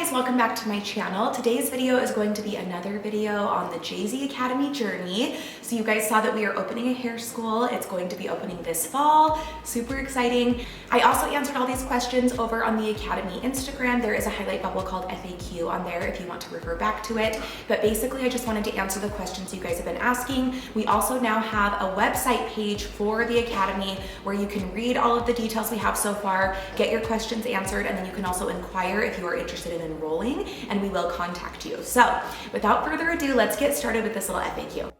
guys, welcome back to my channel. Today's video is going to be another video on the JZ Academy journey. So you guys saw that we are opening a hair school. It's going to be opening this fall. Super exciting. I also answered all these questions over on the Academy Instagram. There is a highlight bubble called FAQ on there if you want to refer back to it. But basically, I just wanted to answer the questions you guys have been asking. We also now have a website page for the Academy where you can read all of the details we have so far, get your questions answered, and then you can also inquire if you are interested in enrolling, and we will contact you. So without further ado, let's get started with this little FAQ.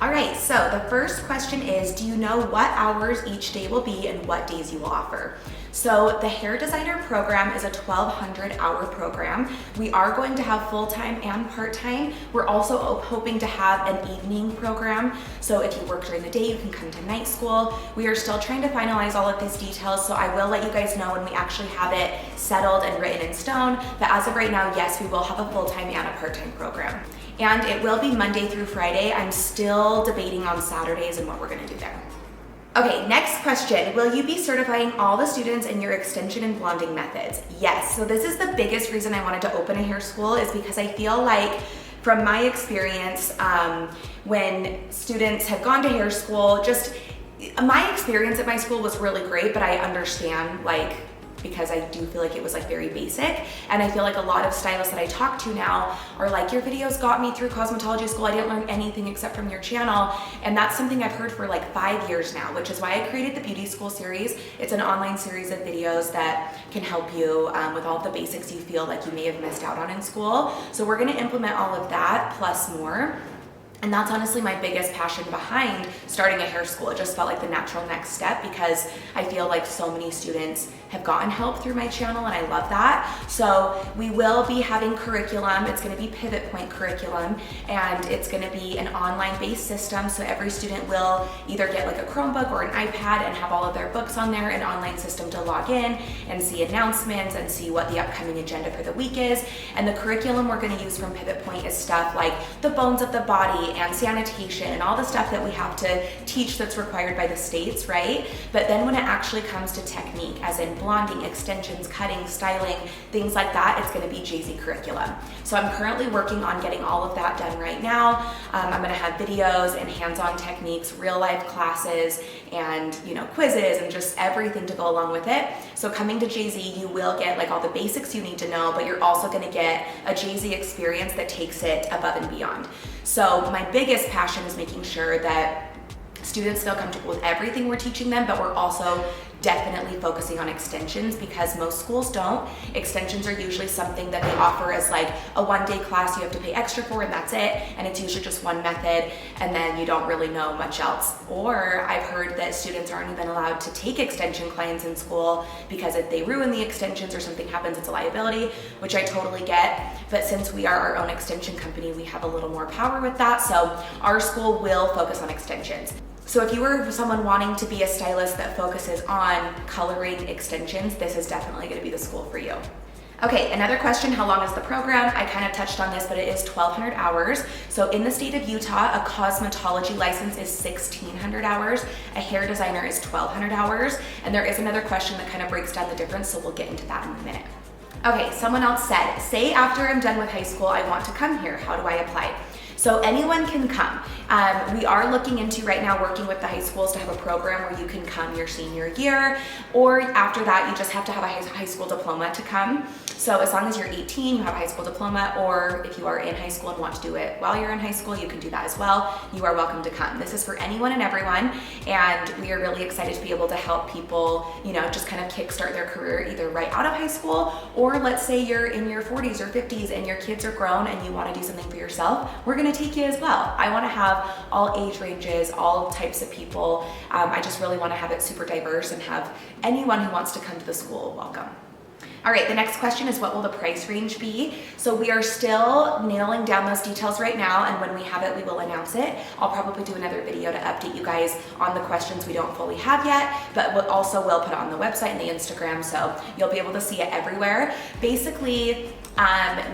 All right, so the first question is, do you know what hours each day will be and what days you will offer? So the hair designer program is a 1,200-hour program. We are going to have full-time and part-time. We're also hoping to have an evening program. So if you work during the day, you can come to night school. We are still trying to finalize all of these details, so I will let you guys know when we actually have it settled and written in stone. But as of right now, yes, we will have a full-time and a part-time program. And it will be Monday through Friday. I'm still debating on Saturdays and what we're gonna do there. Okay, next question. Will you be certifying all the students in your extension and blonding methods? Yes, so this is the biggest reason I wanted to open a hair school, is because I feel like from my experience, when students have gone to hair school, just my experience at my school was really great, but I understand because I do feel like it was very basic. And I feel like a lot of stylists that I talk to now are like, your videos got me through cosmetology school. I didn't learn anything except from your channel. And that's something I've heard for 5 years now, which is why I created the Beauty School series. It's an online series of videos that can help you with all the basics you feel like you may have missed out on in school. So we're gonna implement all of that plus more. And that's honestly my biggest passion behind starting a hair school. It just felt like the natural next step because I feel like so many students have gotten help through my channel, and I love that. So we will be having curriculum. It's gonna be pivot point curriculum, and it's gonna be an online based system. So every student will either get a Chromebook or an iPad and have all of their books on there, an online system to log in and see announcements and see what the upcoming agenda for the week is. And the curriculum we're gonna use from Pivot Point is stuff like the bones of the body and sanitation and all the stuff that we have to teach that's required by the states, right? But then when it actually comes to technique, as in blonding, extensions, cutting, styling, things like that, it's gonna be JZ curriculum. So I'm currently working on getting all of that done right now. I'm gonna have videos and hands-on techniques, real life classes, and quizzes and just everything to go along with it. So coming to JZ, you will get all the basics you need to know, but you're also gonna get a JZ experience that takes it above and beyond. So my biggest passion is making sure that students feel comfortable with everything we're teaching them, but we're also definitely focusing on extensions because most schools don't. Extensions are usually something that they offer as a one-day class you have to pay extra for, and that's it. And it's usually just one method, and then you don't really know much else. Or I've heard that students aren't even allowed to take extension clients in school because if they ruin the extensions or something happens, it's a liability, which I totally get. But since we are our own extension company, we have a little more power with that. So our school will focus on extensions. So if you were someone wanting to be a stylist that focuses on coloring extensions, this is definitely going to be the school for you. Okay, another question, how long is the program? I kind of touched on this, but it is 1,200 hours. So in the state of Utah, a cosmetology license is 1,600 hours. A hair designer is 1,200 hours. And there is another question that kind of breaks down the difference, so we'll get into that in a minute. Okay, someone else said, say after I'm done with high school, I want to come here. How do I apply? So anyone can come. We are looking into right now working with the high schools to have a program where you can come your senior year, or after that you just have to have a high school diploma to come. So as long as you're 18, you have a high school diploma, or if you are in high school and want to do it while you're in high school, you can do that as well. You are welcome to come. This is for anyone and everyone, and we are really excited to be able to help people, just kind of kickstart their career either right out of high school, or let's say you're in your 40s or 50s and your kids are grown and you want to do something for yourself. We're going to take you as well. I want to have all age ranges, all types of people. I just really want to have it super diverse and have anyone who wants to come to the school welcome. All right, the next question is, what will the price range be? So we are still nailing down those details right now, and when we have it, we will announce it. I'll probably do another video to update you guys on the questions we don't fully have yet, but we'll also put it on the website and the Instagram, so you'll be able to see it everywhere. Basically,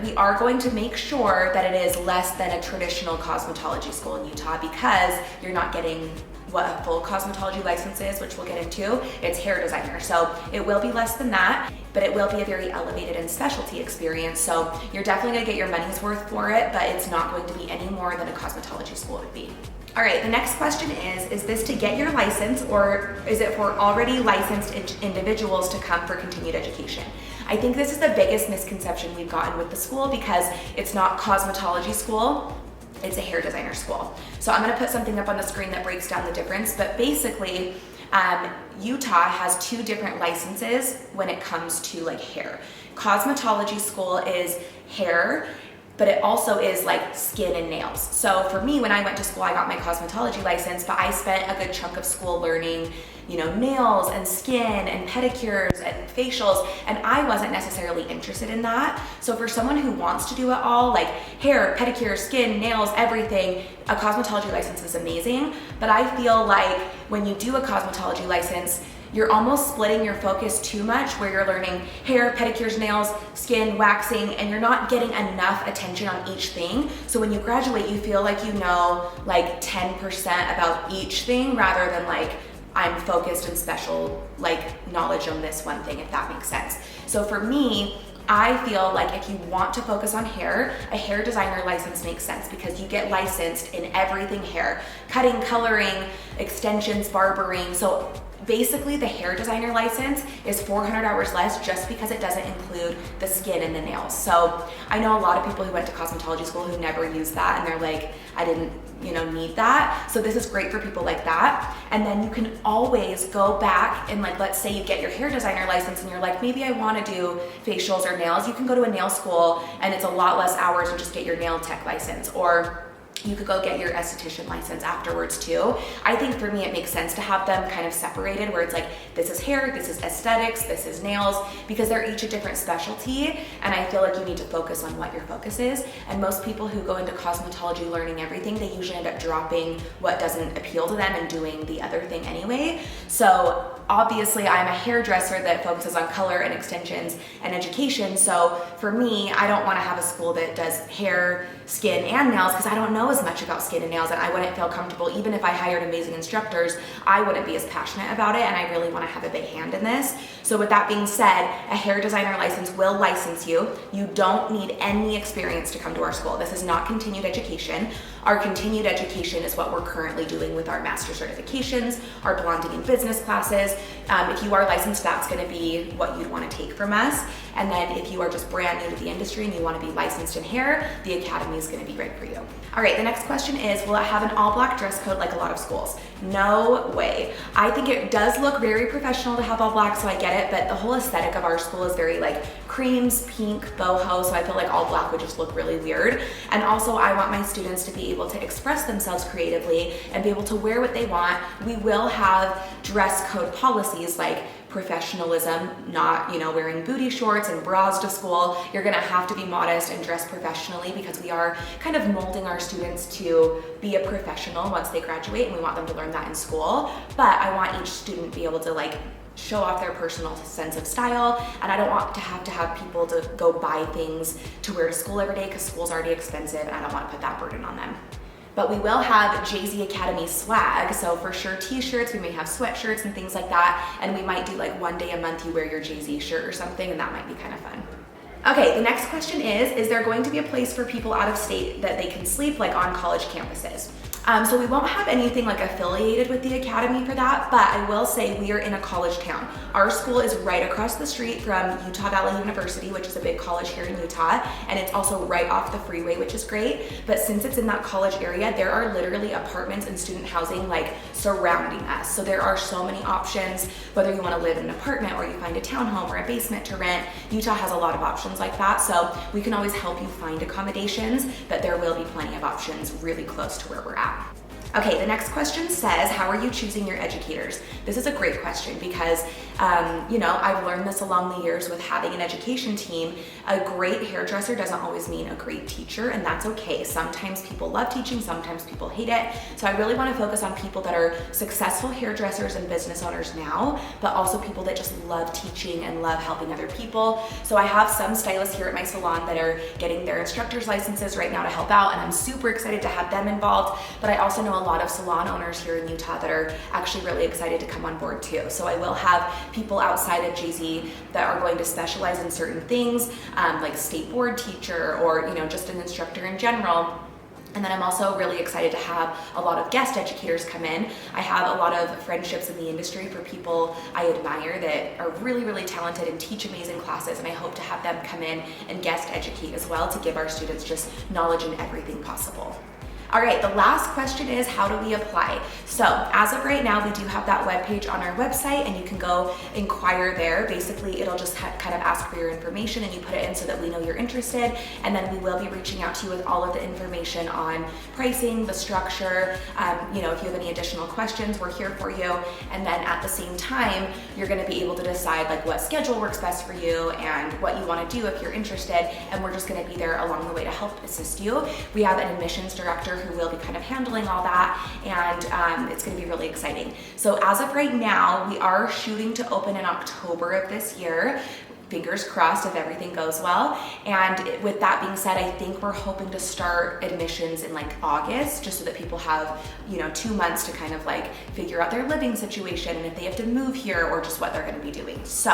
We are going to make sure that it is less than a traditional cosmetology school in Utah because you're not getting what a full cosmetology license is, which we'll get into. It's hair designer. So it will be less than that, but it will be a very elevated and specialty experience. So you're definitely gonna get your money's worth for it, but it's not going to be any more than a cosmetology school would be. All right, the next question is this to get your license or is it for already licensed individuals to come for continued education? I think this is the biggest misconception we've gotten with the school because it's not cosmetology school, it's a hair designer school. So I'm gonna put something up on the screen that breaks down the difference, but basically, Utah has two different licenses when it comes to like hair. Cosmetology school is hair, but it also is like skin and nails. So for me, when I went to school, I got my cosmetology license, but I spent a good chunk of school learning, you know, nails and skin and pedicures and facials, and I wasn't necessarily interested in that. So for someone who wants to do it all, like hair, pedicure, skin, nails, everything, a cosmetology license is amazing. But I feel like when you do a cosmetology license, you're almost splitting your focus too much where you're learning hair, pedicures, nails, skin, waxing, and you're not getting enough attention on each thing. So when you graduate, you feel like you know like 10% about each thing rather than like I'm focused and special like knowledge on this one thing, if that makes sense. So for me, I feel like if you want to focus on hair, a hair designer license makes sense because you get licensed in everything hair, cutting, coloring, extensions, barbering. So basically the hair designer license is 400 hours less just because it doesn't include the skin and the nails. So I know a lot of people who went to cosmetology school who never used that and they're like, I didn't, you know, need that. So this is great for people like that. And then you can always go back and like, let's say you get your hair designer license and you're like, maybe I want to do facials or nails. You can go to a nail school and it's a lot less hours and just get your nail tech license, or you could go get your esthetician license afterwards too. I think for me it makes sense to have them kind of separated where it's like this is hair, this is aesthetics, this is nails, because they're each a different specialty and I feel like you need to focus on what your focus is. And most people who go into cosmetology learning everything, they usually end up dropping what doesn't appeal to them and doing the other thing anyway. So obviously I'm a hairdresser that focuses on color and extensions and education. So for me, I don't want to have a school that does hair, skin, and nails because I don't know as much about skin and nails and I wouldn't feel comfortable. Even if I hired amazing instructors, I wouldn't be as passionate about it and I really want to have a big hand in this. So with that being said, a hair designer license will license you. You don't need any experience to come to our school. This is not continued education. Our continued education is what we're currently doing with our master certifications, our blonding and business classes. If you are licensed, that's going to be what you'd want to take from us. And then if you are just brand new to the industry and you want to be licensed in hair, the academy is going to be right for you. All right, the next question is, will it have an all black dress code like a lot of schools? No way. I think it does look very professional to have all black, so I get it, but the whole aesthetic of our school is very like creams, pink, boho, so I feel like all black would just look really weird. And also I want my students to be able to express themselves creatively and be able to wear what they want. We will have dress code policies like professionalism, not, you know, wearing booty shorts and bras to school. You're gonna have to be modest and dress professionally because we are kind of molding our students to be a professional once they graduate, and we want them to learn that in school. But I want each student to be able to like show off their personal sense of style, and I don't want to have people to go buy things to wear to school every day because school's already expensive and I don't want to put that burden on them. But we will have Jay-Z Academy swag, so for sure t-shirts, we may have sweatshirts and things like that, and we might do like one day a month you wear your Jay-Z shirt or something, and that might be kind of fun. Okay, the next question is there going to be a place for people out of state that they can sleep like on college campuses? So we won't have anything like affiliated with the academy for that, but I will say we are in a college town. Our school is right across the street from Utah Valley University, which is a big college here in Utah, and it's also right off the freeway, which is great. But since it's in that college area, there are literally apartments and student housing like surrounding us. So there are so many options, whether you want to live in an apartment or you find a townhome or a basement to rent. Utah has a lot of options like that, so we can always help you find accommodations, but there will be plenty of options really close to where we're at. Okay, the next question says, how are you choosing your educators? This is a great question because You know, I've learned this along the years with having an education team. A great hairdresser doesn't always mean a great teacher, and that's okay. Sometimes people love teaching, sometimes people hate it. So I really want to focus on people that are successful hairdressers and business owners now, but also people that just love teaching and love helping other people. So I have some stylists here at my salon that are getting their instructor's licenses right now to help out, and I'm super excited to have them involved. But I also know a lot of salon owners here in Utah that are actually really excited to come on board too. So I will have people outside of JZ that are going to specialize in certain things, like state board teacher, or, you know, just an instructor in general. And then I'm also really excited to have a lot of guest educators come in. I have a lot of friendships in the industry for people I admire that are really, really talented and teach amazing classes, and I hope to have them come in and guest educate as well to give our students just knowledge in everything possible. All right, the last question is, how do we apply? So as of right now, we do have that webpage on our website, and you can go inquire there. Basically, it'll just kind of ask for your information, and you put it in so that we know you're interested, and then we will be reaching out to you with all of the information on pricing, the structure. You know, if you have any additional questions, we're here for you. And then at the same time, you're gonna be able to decide like what schedule works best for you and what you wanna do if you're interested, and we're just gonna be there along the way to help assist you. We have an admissions director who will be kind of handling all that, and it's going to be really exciting. So as of right now, we are shooting to open in October of this year. Fingers crossed if everything goes well. And with that being said, I think we're hoping to start admissions in like August, just so that people have, you know, 2 months to kind of like figure out their living situation and if they have to move here or just what they're going to be doing. So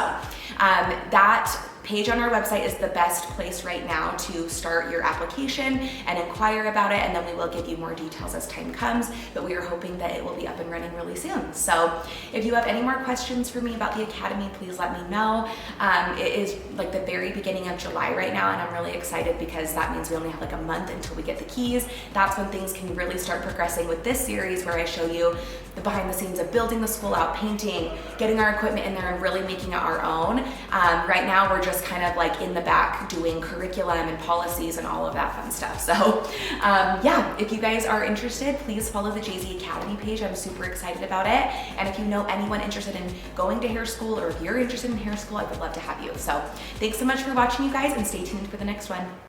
that page on our website is the best place right now to start your application and inquire about it, and then we will give you more details as time comes, but we are hoping that it will be up and running really soon. So if you have any more questions for me about the Academy, please let me know. It is like the very beginning of July right now, and I'm really excited because that means we only have like a month until we get the keys. That's when things can really start progressing with this series, where I show you the behind the scenes of building the school out, painting, getting our equipment in there, and really making it our own. Right now we're just kind of like in the back doing curriculum and policies and all of that fun stuff. So yeah, if you guys are interested, please follow the JZ Academy page. I'm super excited about it. And if you know anyone interested in going to hair school, or if you're interested in hair school, I would love to have you. So thanks so much for watching, you guys, and stay tuned for the next one.